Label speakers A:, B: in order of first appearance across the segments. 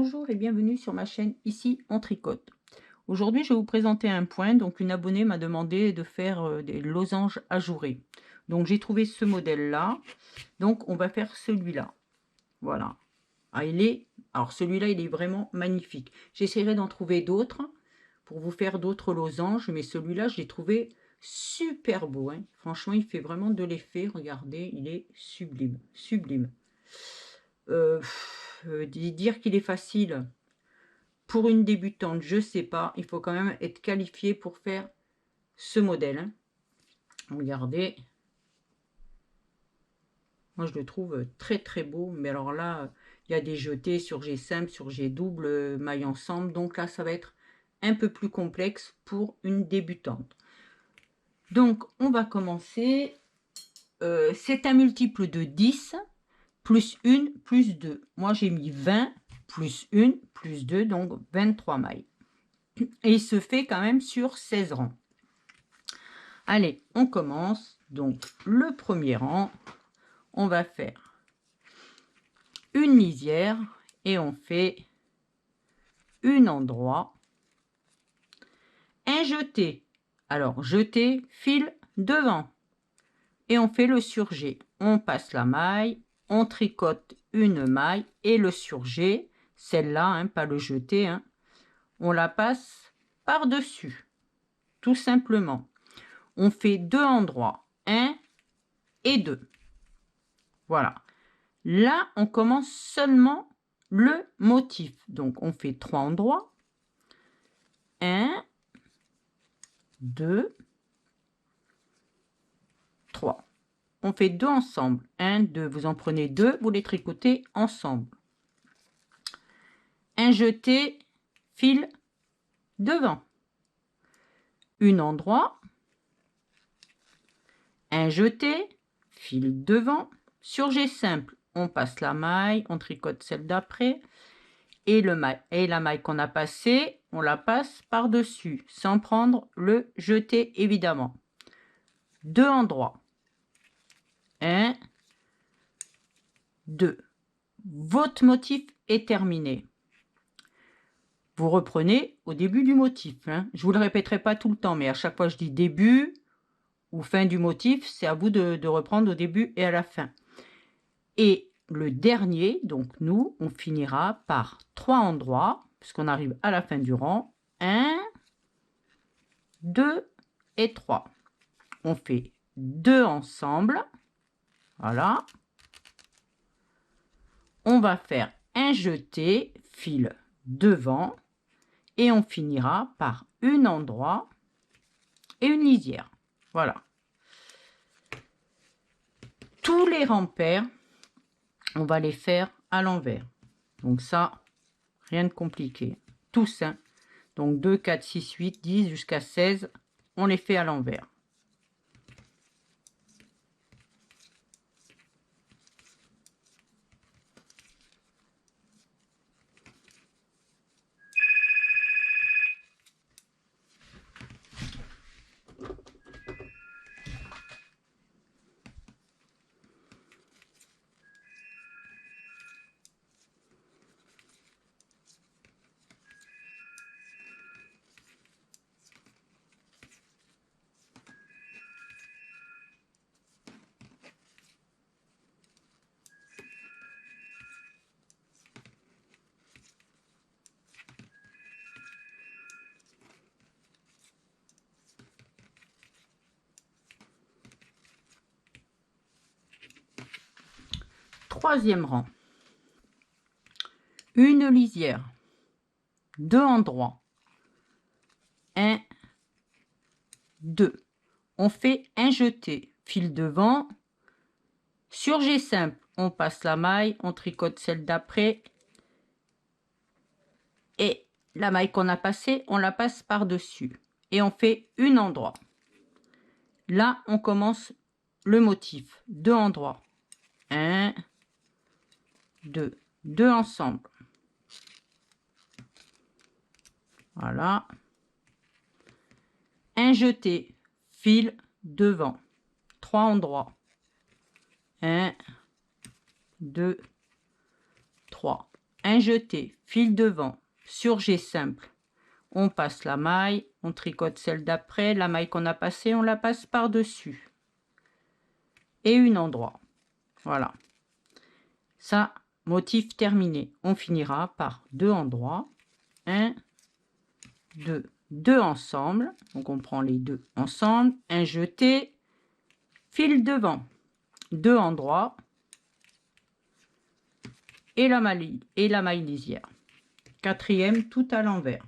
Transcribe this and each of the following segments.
A: Bonjour et bienvenue sur ma chaîne Ici on tricote. Aujourd'hui je vais vous présenter un point. Donc une abonnée m'a demandé de faire des losanges ajourés. Donc j'ai trouvé ce modèle là. Donc on va faire celui-là. Voilà. Alors celui-là il est vraiment magnifique. J'essaierai d'en trouver d'autres pour vous faire d'autres losanges. Mais celui-là je l'ai trouvé super beau. Hein. Franchement il fait vraiment de l'effet. Regardez, il est sublime. Sublime. Dire qu'il est facile pour une débutante, je sais pas. Il faut quand même être qualifié pour faire ce modèle. Hein. Regardez. Moi, je le trouve très très beau. Mais alors là, il y a des jetés sur G simple, sur G double, maille ensemble. Donc là, ça va être un peu plus complexe pour une débutante. Donc, on va commencer. C'est un multiple de 10, plus 1, plus 2. Moi, j'ai mis 20, plus 1, plus 2, donc 23 mailles. Et il se fait quand même sur 16 rangs. Allez, on commence. Donc, le premier rang, on va faire une lisière et on fait un endroit, un jeté. Alors, jeté, fil devant. Et on fait le surjet. On passe la maille, on tricote une maille et le surjet, celle-là, hein, pas le jeté, hein, on la passe par-dessus, tout simplement. On fait deux endroits, 1 et 2. Voilà. Là, on commence seulement le motif. Donc, on fait 3 endroits. 1, 2, 3. On fait 2 ensemble. 1, 2. Vous en prenez 2, vous les tricotez ensemble. Un jeté, fil devant. Un endroit. Un jeté, fil devant. Sur G simple, on passe la maille, on tricote celle d'après. Et la maille qu'on a passée, on la passe par-dessus, sans prendre le jeté évidemment. 2 endroits. 1, 2. Votre motif est terminé. Vous reprenez au début du motif. Hein. Je ne vous le répéterai pas tout le temps, mais à chaque fois je dis début ou fin du motif, c'est à vous de reprendre au début et à la fin. Et le dernier, donc nous, on finira par 3 endroits, puisqu'on arrive à la fin du rang. 1, 2 et 3. On fait 2 ensemble. Voilà. On va faire un jeté, fil devant. Et on finira par un endroit et une lisière. Voilà. Tous les rangs pairs, on va les faire à l'envers. Donc ça, rien de compliqué. Tous, hein. Donc 2, 4, 6, 8, 10 jusqu'à 16, on les fait à l'envers. Troisième rang. Une lisière. 2 endroits. 1, 2. On fait un jeté, fil devant. Sur G simple, on passe la maille, on tricote celle d'après. Et la maille qu'on a passée, on la passe par-dessus. Et on fait un endroit. Là, on commence le motif. 2 endroits. 1, 2. 2 ensemble. Voilà. Un jeté, fil devant. 3 endroits. 1, 2, 3. un jeté, fil devant, surjet simple, on passe la maille, on tricote celle d'après, la maille qu'on a passée, on la passe par-dessus. Et une endroit. Voilà. Ça, motif terminé. On finira par 2 endroits. 1, 2. 2 ensemble. Donc on prend les 2 ensemble. Un jeté, fil devant. 2 endroits. Et la maille lisière. 4e tout à l'envers.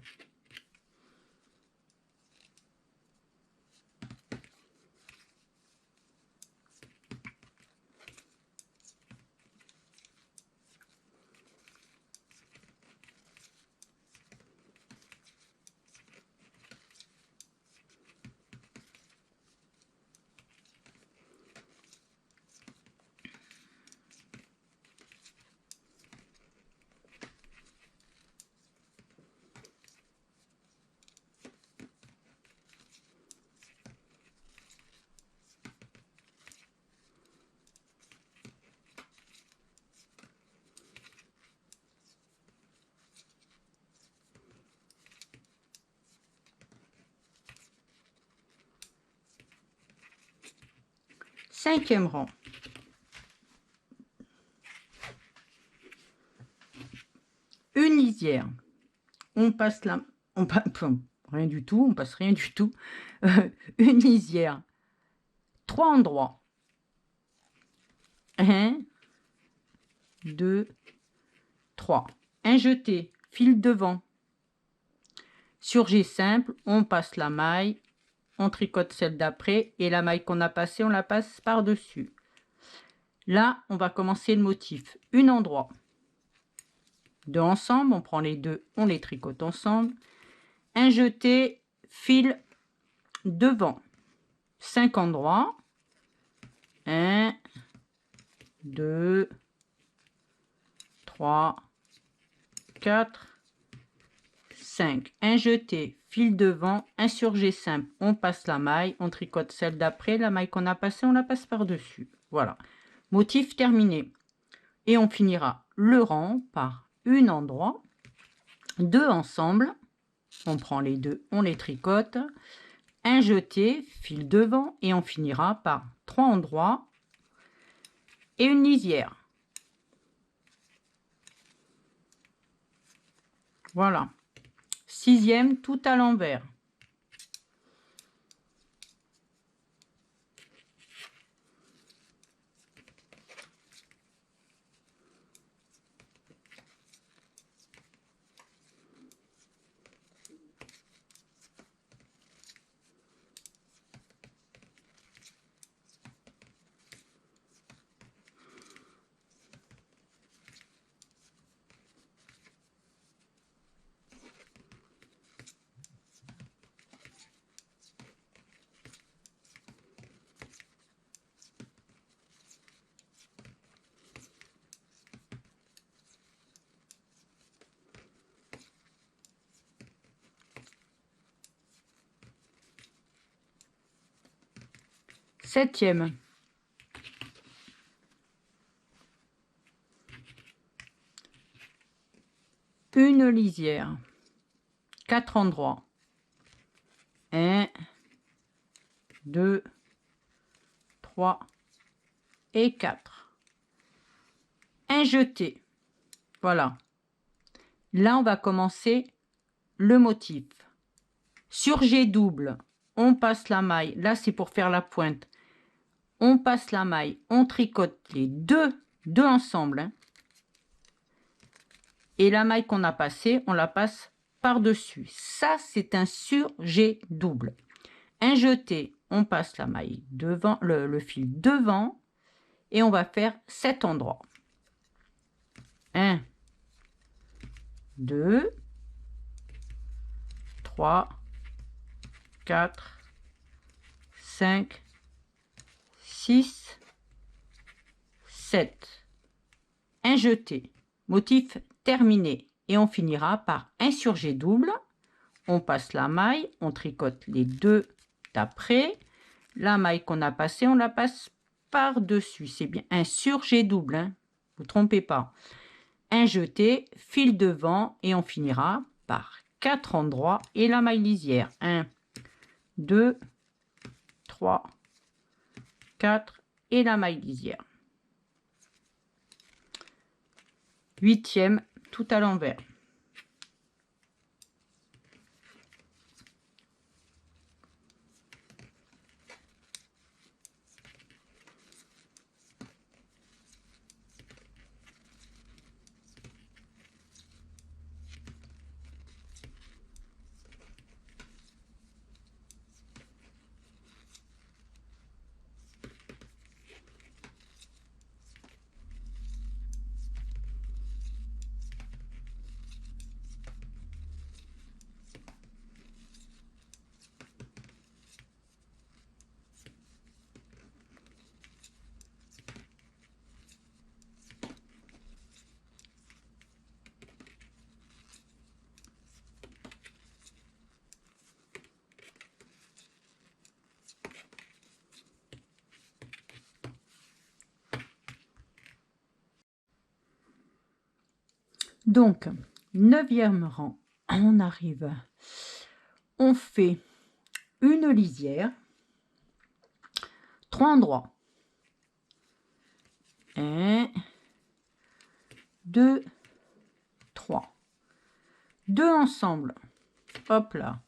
A: Cinquième rang. Une lisière. On passe là. Rien du tout. On passe rien du tout. Une lisière. 3 endroits. 1, 2, 3. Un jeté, fil devant. Surjet simple, on passe la maille, on tricote celle d'après et la maille qu'on a passée, on la passe par-dessus. Là, on va commencer le motif. Un endroit. 2 ensemble, on prend les 2, on les tricote ensemble. Un jeté, fil devant. 5 endroits. 1, 2, 3, 4, 5. Un jeté, fil devant, un surjet simple. On passe la maille, on tricote celle d'après. La maille qu'on a passée, on la passe par-dessus. Voilà. Motif terminé. Et on finira le rang par un endroit. 2 ensemble. On prend les 2, on les tricote. Un jeté, fil devant. Et on finira par 3 endroits. Et une lisière. Voilà. 6e tout à l'envers. Septième. Une lisière. 4 endroits. 1, 2, 3 et 4. Un jeté. Voilà. Là, on va commencer le motif. Surjet double. On passe la maille. Là, c'est pour faire la pointe. On passe la maille, on tricote les deux ensemble. Hein. Et la maille qu'on a passée, on la passe par-dessus. Ça, c'est un surjet double. Un jeté, on passe la maille devant, le fil devant. Et on va faire 7 endroits. 1, 2, 3, 4, 5, 6, 7. Un jeté. Motif terminé. Et on finira par un surjet double. On passe la maille, on tricote les 2 d'après. La maille qu'on a passée, on la passe par-dessus. C'est bien un surjet double. Hein. Vous ne trompez pas. un jeté, fil devant et on finira par 4 endroits et la maille lisière. 1, 2, 3, 4 et la maille lisière. 8e tout à l'envers. Donc, 9e rang, on arrive, on fait une lisière, 3 endroits. 1, 2, 3. 2 ensemble. Hop là.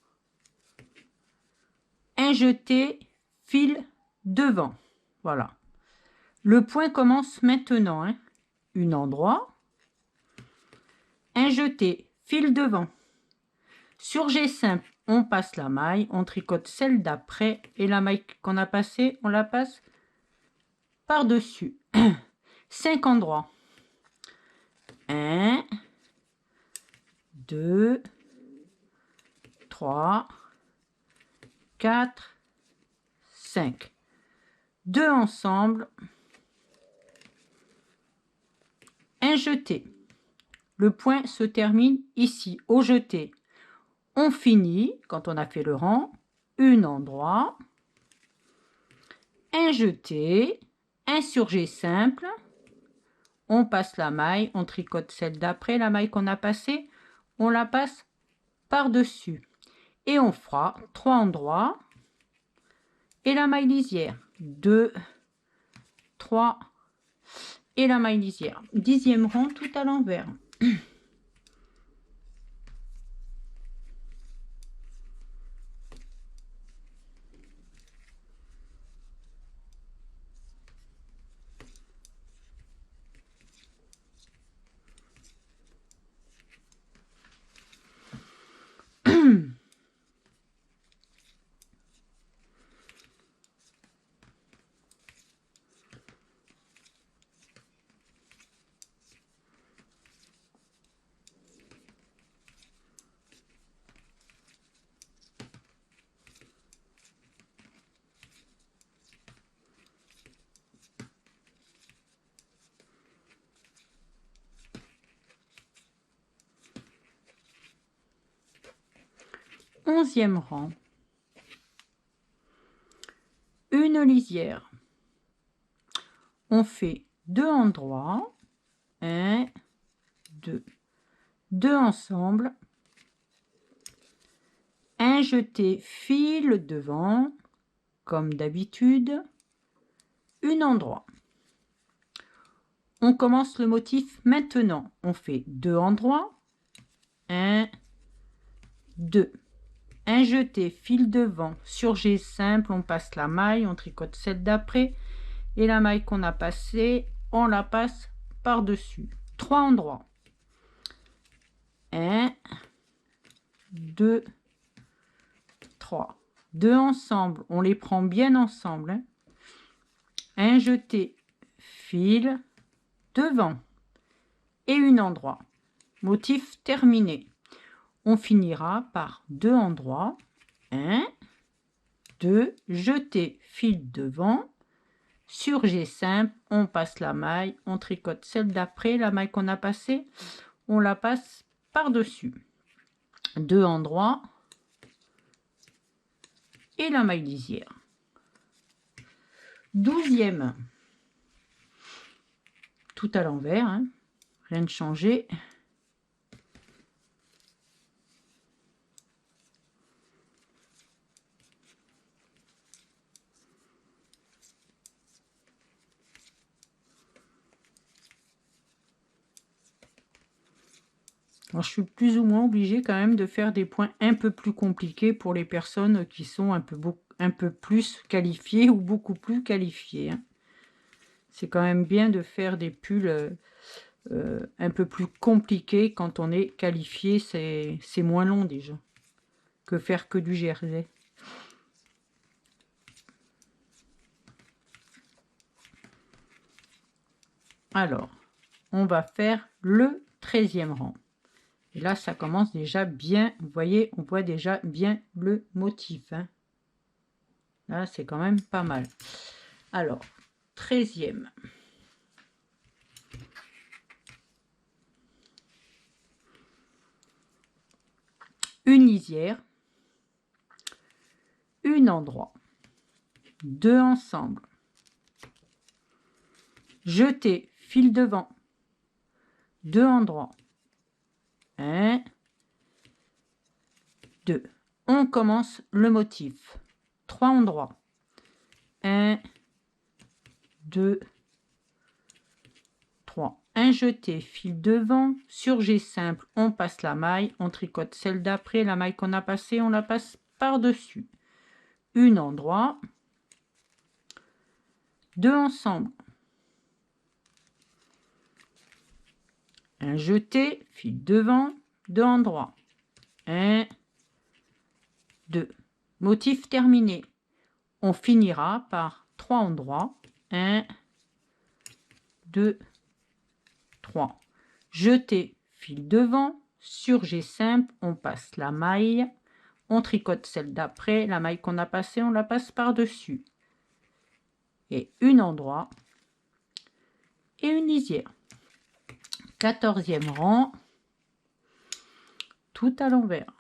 A: Un jeté, fil devant. Voilà. Le point commence maintenant. Hein. Un endroit. Un jeté, fil devant. Sur G simple, on passe la maille, on tricote celle d'après et la maille qu'on a passée, on la passe par-dessus. 5 endroits. 1, 2, 3, 4, 5. 2 ensemble. Un jeté. Le point se termine ici, au jeté. On finit, quand on a fait le rang, un endroit, un jeté, un surjet simple, on passe la maille, on tricote celle d'après, la maille qu'on a passée, on la passe par-dessus. Et on fera 3 endroits et la maille lisière. 2, 3 et la maille lisière. 10e rang tout à l'envers. Onzième rang. Une lisière. On fait 2 endroits. 1, 2. 2 ensemble. Un jeté fil devant, comme d'habitude. Un endroit. On commence le motif maintenant. On fait 2 endroits. 1, 2. Un jeté fil devant, surjet simple, on passe la maille, on tricote celle d'après et la maille qu'on a passée, on la passe par-dessus. 3 endroits. 1, 2, 3. 2 ensemble, on les prend bien ensemble. Hein. Un jeté fil devant et un endroit. Motif terminé. On finira par 2 endroits. 1, 2, jeté fil devant. Surjet simple, on passe la maille, on tricote celle d'après, la maille qu'on a passée, on la passe par-dessus. 2 endroits et la maille lisière. 12e, tout à l'envers, hein. Rien de changé. Alors, je suis plus ou moins obligée quand même de faire des points un peu plus compliqués pour les personnes qui sont un peu plus qualifiées ou beaucoup plus qualifiées, hein. C'est quand même bien de faire des pulls un peu plus compliqués quand on est qualifié. C'est moins long déjà que faire que du jersey. Alors, on va faire le 13e rang. Et là, ça commence déjà bien. Vous voyez, on voit déjà bien le motif, hein. Là, c'est quand même pas mal. Alors, 13e. Une lisière. Une endroit. Deux ensemble. Jeter, fil devant. Deux endroits. 1, 2. On commence le motif. 3 endroits. 1, 2, 3. Un jeté, fil devant. Sur G simple, on passe la maille. On tricote celle d'après. La maille qu'on a passée, on la passe par-dessus. Une endroit. Deux ensemble. Un jeté, fil devant. Deux endroits. 1, 2. Motif terminé. On finira par 3 endroits. 1, 2, 3. Jeter, fil devant. Sur G simple, on passe la maille. On tricote celle d'après. La maille qu'on a passée, on la passe par-dessus. Et une endroit. Et une lisière. 14e rang. Tout à l'envers.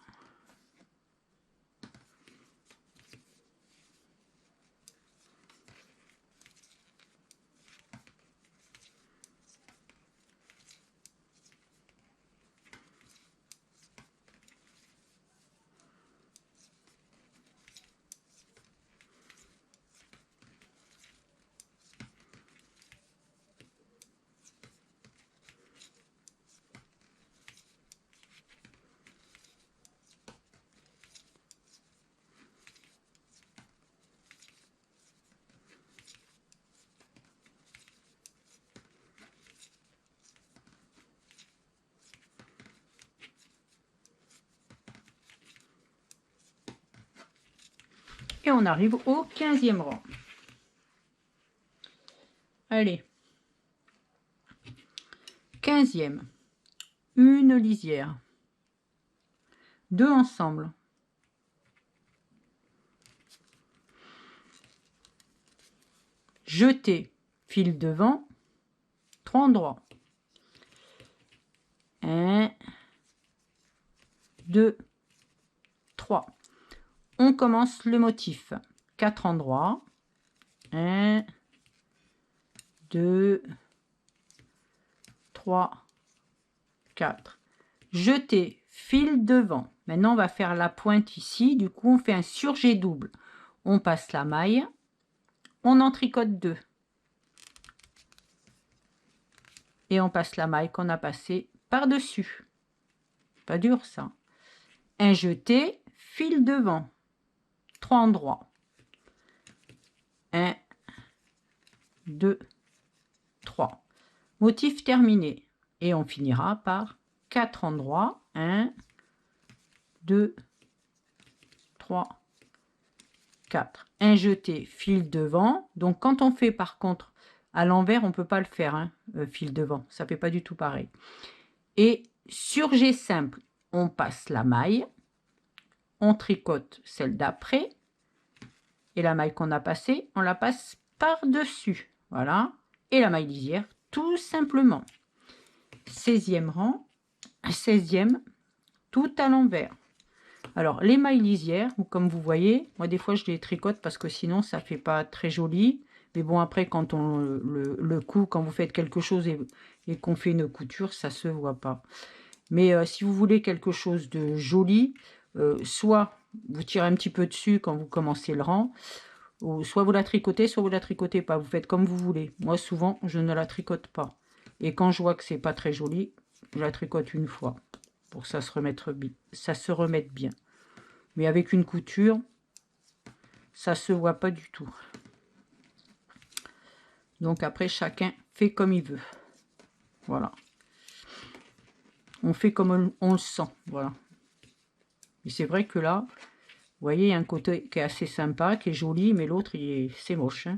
A: Et on arrive au 15e rang. Allez. 15e. Une lisière. Deux ensemble. Jeter, fil devant. 3 endroits. 1, 2, 3. On commence le motif. 4 endroits. 1, 2, 3, 4. Jeter, fil devant. Maintenant, on va faire la pointe ici. Du coup, on fait un surjet double. On passe la maille. On en tricote 2. Et on passe la maille qu'on a passée par-dessus. Pas dur, ça. Un jeté, fil devant. 3 endroits. 1, 2, 3. Motif terminé. Et on finira par 4 endroits. 1, 2, 3, 4. Un jeté, fil devant. Donc, quand on fait par contre à l'envers, on ne peut pas le faire, hein, fil devant. Ça ne fait pas du tout pareil. Et sur G simple, on passe la maille. On tricote celle d'après. Et la maille qu'on a passée, on la passe par-dessus. Voilà. Et la maille lisière, tout simplement. 16e rang. 16e, tout à l'envers. Alors, les mailles lisières, comme vous voyez, moi des fois je les tricote parce que sinon ça ne fait pas très joli. Mais bon, après, quand on le coud, quand vous faites quelque chose et qu'on fait une couture, ça se voit pas. Mais si vous voulez quelque chose de joli, soit vous tirez un petit peu dessus quand vous commencez le rang, ou soit vous la tricotez, soit vous la tricotez pas. Vous faites comme vous voulez. Moi, souvent, je ne la tricote pas. Et quand je vois que c'est pas très joli, je la tricote une fois pour que ça se remette bien. Mais avec une couture, ça se voit pas du tout. Donc après, chacun fait comme il veut. Voilà. On fait comme on le sent. Voilà. Et c'est vrai que là, vous voyez, il y a un côté qui est assez sympa, qui est joli, mais l'autre, c'est moche. Hein.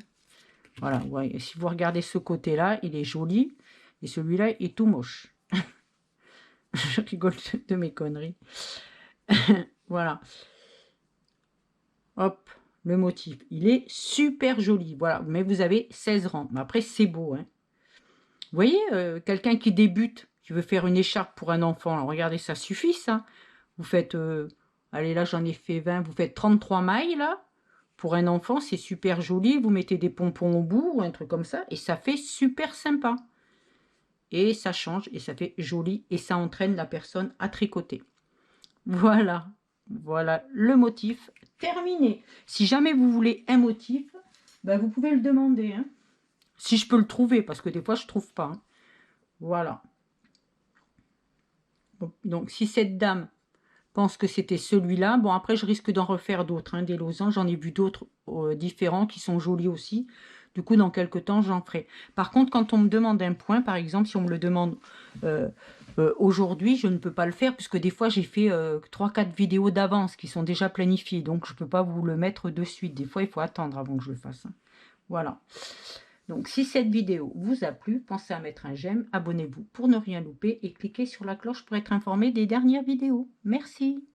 A: Voilà, vous voyez. Si vous regardez ce côté-là, il est joli, et celui-là est tout moche. Je rigole de mes conneries. Voilà. Hop, le motif. Il est super joli. Voilà, mais vous avez 16 rangs. Mais après, c'est beau. Hein. Vous voyez, quelqu'un qui débute, qui veut faire une écharpe pour un enfant. Alors, regardez, ça suffit, ça. Vous faites... allez, là, j'en ai fait 20. Vous faites 33 mailles, là. Pour un enfant, c'est super joli. Vous mettez des pompons au bout ou un truc comme ça. Et ça fait super sympa. Et ça change et ça fait joli. Et ça entraîne la personne à tricoter. Voilà. Voilà le motif terminé. Si jamais vous voulez un motif, ben vous pouvez le demander. Hein. Si je peux le trouver, parce que des fois, je ne trouve pas. Hein. Voilà. Donc, si cette dame pense que c'était celui-là, bon, après, je risque d'en refaire d'autres, hein, des losanges. J'en ai vu d'autres différents qui sont jolis aussi. Du coup, dans quelques temps, j'en ferai. Par contre, quand on me demande un point, par exemple, si on me le demande aujourd'hui, je ne peux pas le faire, puisque des fois, j'ai fait 3-4 vidéos d'avance qui sont déjà planifiées. Donc, je ne peux pas vous le mettre de suite. Des fois, il faut attendre avant que je le fasse. Hein. Voilà. Donc, si cette vidéo vous a plu, pensez à mettre un j'aime, abonnez-vous pour ne rien louper et cliquez sur la cloche pour être informé des dernières vidéos. Merci.